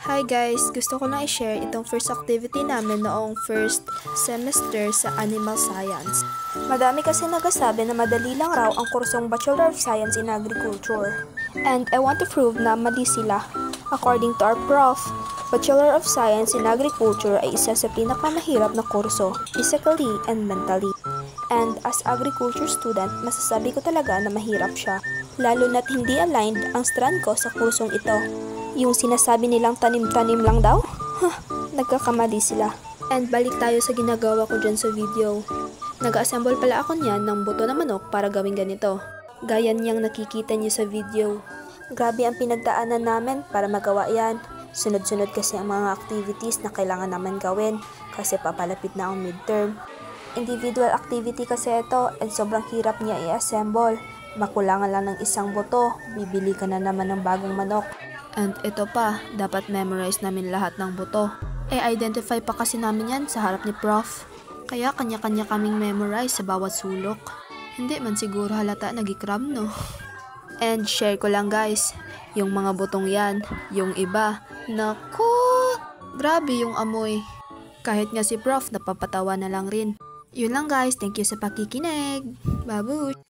Hi guys! Gusto ko lang i-share itong first activity namin noong first semester sa Animal Science. Madami kasi nagsasabi na madali lang raw ang kursong Bachelor of Science in Agriculture. And I want to prove na mali sila. According to our prof, Bachelor of Science in Agriculture ay isa sa pinakamahirap na kurso, physically and mentally. And as agriculture student, masasabi ko talaga na mahirap siya. Lalo na't hindi aligned ang strand ko sa kursong ito. Yung sinasabi nilang tanim-tanim lang daw? Nagkakamali sila. And balik tayo sa ginagawa ko dyan sa video. Nag-assemble pala ako niyan ng buto na manok para gawing ganito. Gaya niyang nakikita niyo sa video. Grabe ang pinagdaanan namin para magawa yan. Sunod-sunod kasi ang mga activities na kailangan naman gawin kasi papalapit na ang midterm. Individual activity kasi ito and sobrang hirap niya i-assemble. Makulangan lang ng isang buto, bibili ka na naman ng bagong manok. And ito pa, dapat memorize namin lahat ng buto. I-identify pa kasi namin yan sa harap ni Prof. Kaya kanya-kanya kaming memorize sa bawat sulok. Hindi man siguro halata nag-ikram, no? And share ko lang guys, yung mga butong yan, yung iba, naku, grabe yung amoy. Kahit nga si Prof napapatawa na lang rin. Yun lang guys, thank you sa pakikinig. Babush!